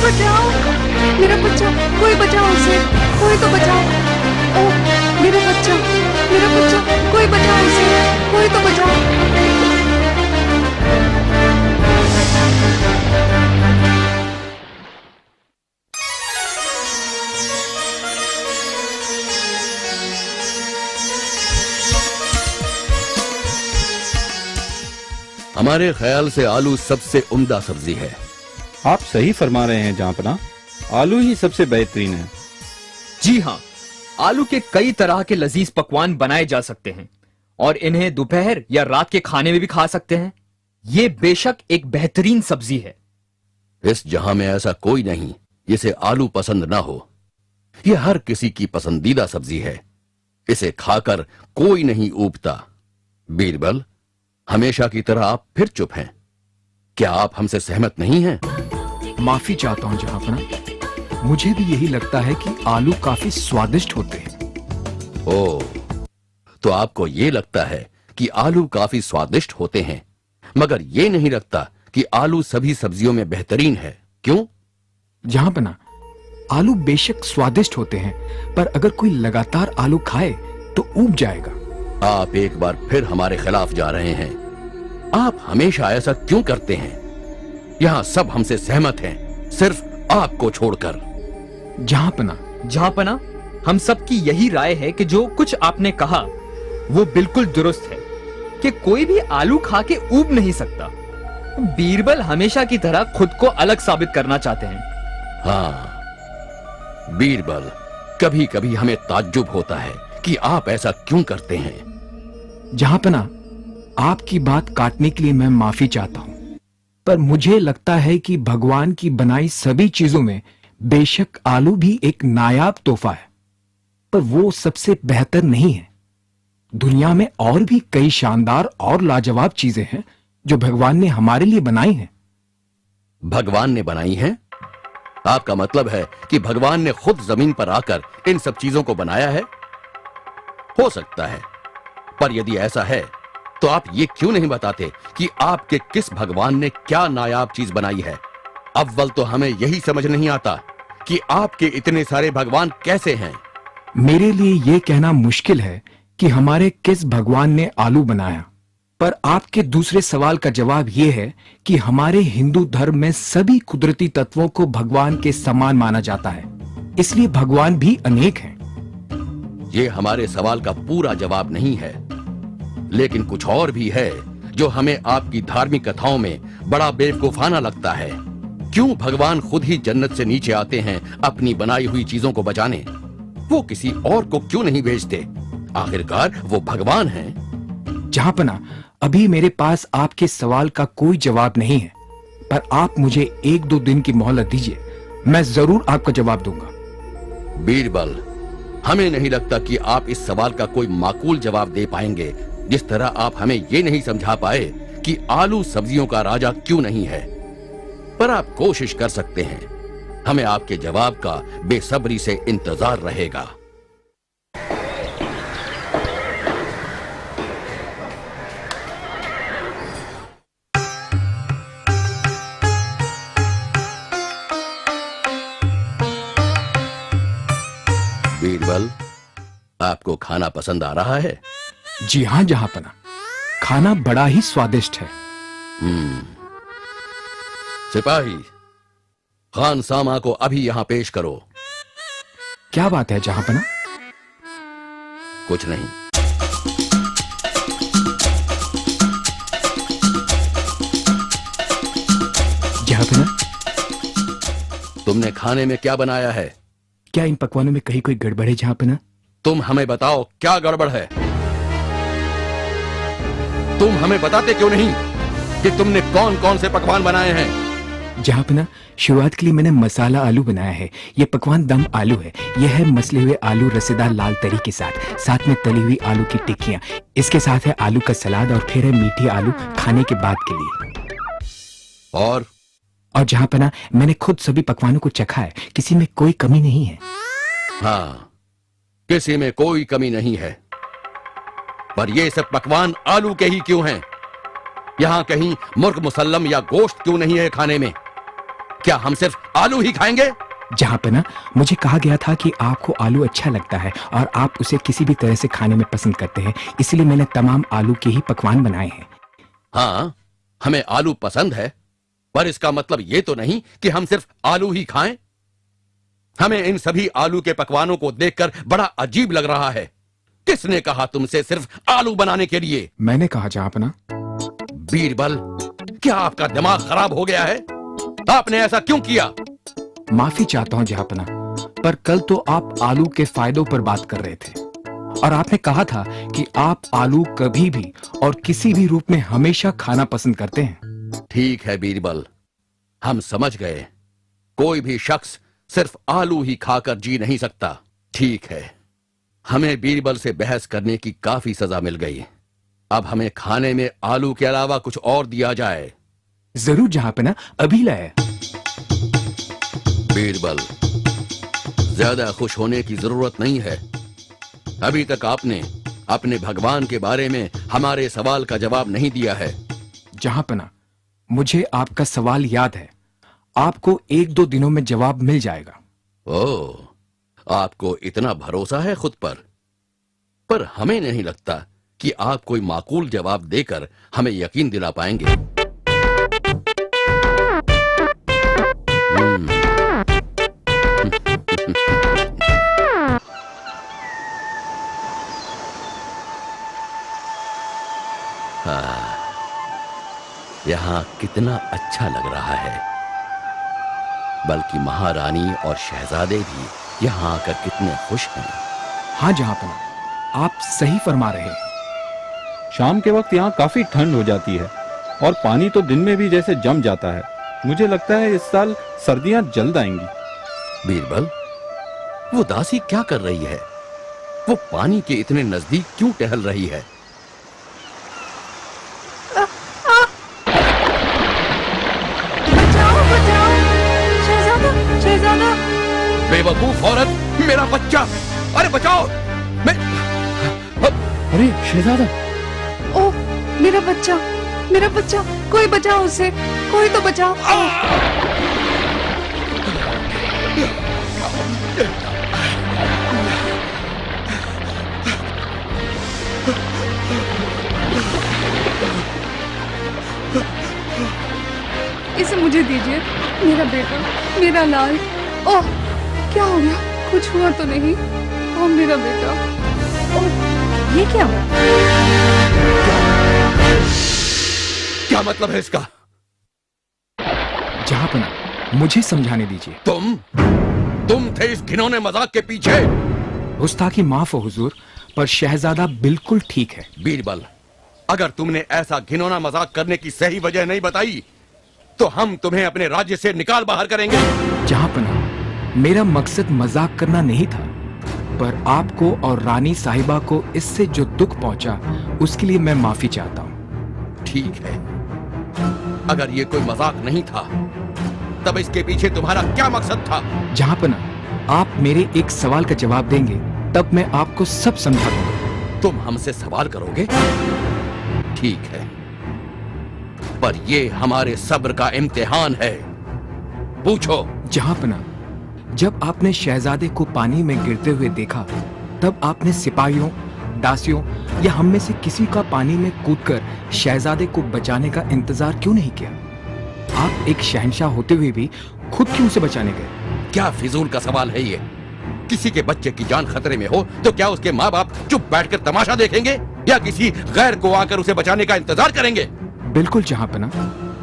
बचाओ, मेरा बच्चा, कोई बचाओ उसे, कोई तो बचाओ। ओ मेरा बच्चा, कोई बचाओ उसे, कोई तो बचाओ। हमारे ख्याल से आलू सबसे उम्दा सब्जी है। आप सही फरमा रहे हैं जहाँपनाह, आलू ही सबसे बेहतरीन है। जी हाँ, आलू के कई तरह के लजीज पकवान बनाए जा सकते हैं और इन्हें दोपहर या रात के खाने में भी खा सकते हैं। ये बेशक एक बेहतरीन सब्जी है। इस जहां में ऐसा कोई नहीं जिसे आलू पसंद ना हो। यह हर किसी की पसंदीदा सब्जी है। इसे खाकर कोई नहीं ऊबता। बीरबल, हमेशा की तरह आप फिर चुप हैं। क्या आप हमसे सहमत नहीं हैं? माफी चाहता हूं जहांपनाह, मुझे भी यही लगता है कि आलू काफी स्वादिष्ट होते हैं। ओह, तो आपको ये लगता है कि आलू काफी स्वादिष्ट होते हैं, मगर ये नहीं लगता कि आलू सभी सब्जियों में बेहतरीन है। क्यों? जहांपनाह, आलू बेशक स्वादिष्ट होते हैं, पर अगर कोई लगातार आलू खाए तो ऊब जाएगा। आप एक बार फिर हमारे खिलाफ जा रहे हैं। आप हमेशा ऐसा क्यों करते हैं? यहां सब हमसे सहमत हैं, सिर्फ आपको छोड़कर। जहांपनाह, हम सबकी यही राय है कि जो कुछ आपने कहा वो बिल्कुल दुरुस्त है कि कोई भी आलू खा के ऊब नहीं सकता। बीरबल हमेशा की तरह खुद को अलग साबित करना चाहते हैं। हाँ बीरबल, कभी कभी हमें ताज्जुब होता है कि आप ऐसा क्यों करते हैं। जहांपनाह, आपकी बात काटने के लिए मैं माफी चाहता हूं, पर मुझे लगता है कि भगवान की बनाई सभी चीजों में बेशक आलू भी एक नायाब तोहफा है, पर वो सबसे बेहतर नहीं है। दुनिया में और भी कई शानदार और लाजवाब चीजें हैं जो भगवान ने हमारे लिए बनाई हैं। भगवान ने बनाई हैं? आपका मतलब है कि भगवान ने खुद जमीन पर आकर इन सब चीजों को बनाया है? हो सकता है, पर यदि ऐसा है तो आप ये क्यों नहीं बताते कि आपके किस भगवान ने क्या नायाब चीज बनाई है? अव्वल तो हमें यही समझ नहीं आता कि आपके इतने सारे भगवान कैसे हैं। मेरे लिए यह कहना मुश्किल है कि हमारे किस भगवान ने आलू बनाया, पर आपके दूसरे सवाल का जवाब यह है कि हमारे हिंदू धर्म में सभी कुदरती तत्वों को भगवान के समान माना जाता है, इसलिए भगवान भी अनेक हैं। ये हमारे सवाल का पूरा जवाब नहीं है, लेकिन कुछ और भी है जो हमें आपकी धार्मिक कथाओं में बड़ा बेवकूफाना लगता है। क्यों भगवान खुद ही जन्नत से नीचे आते हैं अपनी बनाई हुई चीजों को बचाने? वो किसी और को क्यों नहीं भेजते? आखिरकार वो भगवान हैं। जहांपनाह, अभी मेरे पास आपके सवाल का कोई जवाब नहीं है, पर आप मुझे 1-2 दिन की मोहलत दीजिए, मैं जरूर आपका जवाब दूंगा। बीरबल, हमें नहीं लगता कि आप इस सवाल का कोई माकूल जवाब दे पाएंगे, जिस तरह आप हमें ये नहीं समझा पाए कि आलू सब्जियों का राजा क्यों नहीं है। पर आप कोशिश कर सकते हैं। हमें आपके जवाब का बेसब्री से इंतजार रहेगा। बीरबल, आपको खाना पसंद आ रहा है? जी हां जहांपनाह, खाना बड़ा ही स्वादिष्ट है। सिपाही, खान सामा को अभी यहां पेश करो। क्या बात है जहांपनाह? कुछ नहीं। जहांपनाह, तुमने खाने में क्या बनाया है? क्या इन पकवानों में कहीं कोई गड़बड़ है जहांपनाह? तुम हमें बताओ, क्या गड़बड़ है? तुम हमें बताते क्यों नहीं कि तुमने कौन कौन से पकवान बनाए हैं? जहांपनाह, शुरुआत के लिए मैंने मसाला आलू बनाया है। यह पकवान दम आलू है। यह है मसले हुए आलू रसेदार लाल तरी के साथ में तली हुई आलू की टिक्कियां। इसके साथ है आलू का सलाद और फिर है मीठी आलू खाने के बाद के लिए। और जहांपनाह, मैंने खुद सभी पकवानों को चखा है, किसी में कोई कमी नहीं है। हाँ, किसी में कोई कमी नहीं है, पर ये सब पकवान आलू के ही क्यों हैं? यहां कहीं मुर्ग मुसल्लम या गोश्त क्यों नहीं है खाने में? क्या हम सिर्फ आलू ही खाएंगे? जहाँपना, मुझे कहा गया था कि आपको आलू अच्छा लगता है और आप उसे किसी भी तरह से खाने में पसंद करते हैं, इसलिए मैंने तमाम आलू के ही पकवान बनाए हैं। हाँ, हमें आलू पसंद है, पर इसका मतलब ये तो नहीं कि हम सिर्फ आलू ही खाएं। हमें इन सभी आलू के पकवानों को देखकर बड़ा अजीब लग रहा है। किसने कहा तुमसे सिर्फ आलू बनाने के लिए? मैंने कहा जहाँपना। बीरबल, क्या आपका दिमाग खराब हो गया है? आपने ऐसा क्यों किया? माफी चाहता हूं जहाँपना, पर कल तो आप आलू के फायदों पर बात कर रहे थे और आपने कहा था कि आप आलू कभी भी और किसी भी रूप में हमेशा खाना पसंद करते हैं। ठीक है बीरबल, हम समझ गए। कोई भी शख्स सिर्फ आलू ही खाकर जी नहीं सकता। ठीक है, हमें बीरबल से बहस करने की काफी सजा मिल गई। अब हमें खाने में आलू के अलावा कुछ और दिया जाए। जरूर जहाँपना, अभी लाए। बीरबल, ज्यादा खुश होने की जरूरत नहीं है। अभी तक आपने अपने भगवान के बारे में हमारे सवाल का जवाब नहीं दिया है। जहाँपना, मुझे आपका सवाल याद है। आपको 1-2 दिनों में जवाब मिल जाएगा। ओह, आपको इतना भरोसा है खुद पर हमें नहीं लगता कि आप कोई माकूल जवाब देकर हमें यकीन दिला पाएंगे। यहाँ कितना अच्छा लग रहा है। बल्कि महारानी और शहजादे भी यहाँ आकर कितने खुश हैं। हाँ जहाँपना, आप सही फरमा रहे हैं। शाम के वक्त यहाँ काफी ठंड हो जाती है और पानी तो दिन में भी जैसे जम जाता है। मुझे लगता है इस साल सर्दियां जल्द आएंगी। बीरबल, वो दासी क्या कर रही है? वो पानी के इतने नजदीक क्यों टहल रही है? बचाओ बचाओ, शहजादा शहजादा। बेवकूफ औरत, मेरा बच्चा! अरे बचाओ! मैं अरे शहजादा! ओह, मेरा बच्चा, मेरा बच्चा, कोई बचाओ उसे, कोई तो बचाओ। इसे मुझे दीजिए, मेरा बेटा, मेरा लाल। ओह, क्या हो गया? कुछ हुआ तो नहीं? ओह मेरा बेटा। ओह, ये क्या हुआ? क्या मतलब है इसका? जहाँपना, मुझे समझाने दीजिए। तुम थे इस घिनौने मजाक के पीछे। गुस्ताखी माफ हो हुजूर, पर शहजादा बिल्कुल ठीक है। बीरबल, अगर तुमने ऐसा घिनौना मजाक करने की सही वजह नहीं बताई तो हम तुम्हें अपने राज्य से निकाल बाहर करेंगे। जहाँपना, मेरा मकसद मजाक करना नहीं था, पर आपको और रानी साहिबा को इससे जो दुख पहुंचा उसके लिए मैं माफी चाहता हूँ। ठीक है, अगर ये कोई मजाक नहीं था तब इसके पीछे तुम्हारा क्या मकसद था? जहाँपना, आप मेरे एक सवाल का जवाब देंगे तब मैं आपको सब समझा दूंगा। तुम हमसे सवाल करोगे? ठीक है, पर ये हमारे सब्र का इम्तिहान है। पूछो। जहाँपना, जब आपने शहजादे को पानी में गिरते हुए देखा तब आपने सिपाहियों, दासियों या हम में से किसी का पानी में कूदकर शहजादे को बचाने का इंतजार क्यों नहीं किया? आप एक शहंशाह होते हुए भी खुद क्यों उसे बचाने गए? क्या फिजूल का सवाल है ये? किसी के बच्चे की जान खतरे में हो तो क्या उसके माँ बाप चुप बैठकर तमाशा देखेंगे या किसी गैर को आकर उसे बचाने का इंतजार करेंगे? बिल्कुल जहाँपना,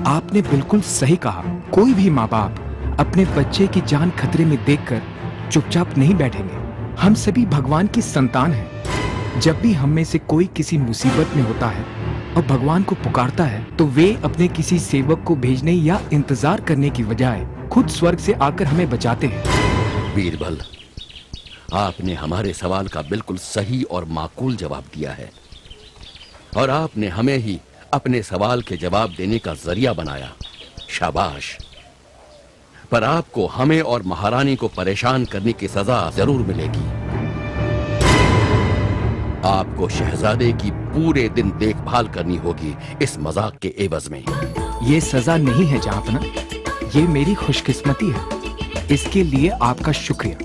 आपने बिल्कुल सही कहा। कोई भी माँ बाप अपने बच्चे की जान खतरे में देखकर चुपचाप नहीं बैठेंगे। हम सभी भगवान की संतान हैं। जब भी हम में से कोई किसी मुसीबत में होता है और भगवान को पुकारता है तो वे अपने किसी सेवक को भेजने या इंतजार करने की बजाय खुद स्वर्ग से आकर हमें बचाते हैं। बीरबल, आपने हमारे सवाल का बिल्कुल सही और माकूल जवाब दिया है और आपने हमें ही अपने सवाल के जवाब देने का जरिया बनाया। शाबाश। पर आपको हमें और महारानी को परेशान करने की सजा जरूर मिलेगी। आपको शहजादे की पूरे दिन देखभाल करनी होगी इस मजाक के एवज में। ये सजा नहीं है जहाँपना, ये मेरी खुशकिस्मती है। इसके लिए आपका शुक्रिया।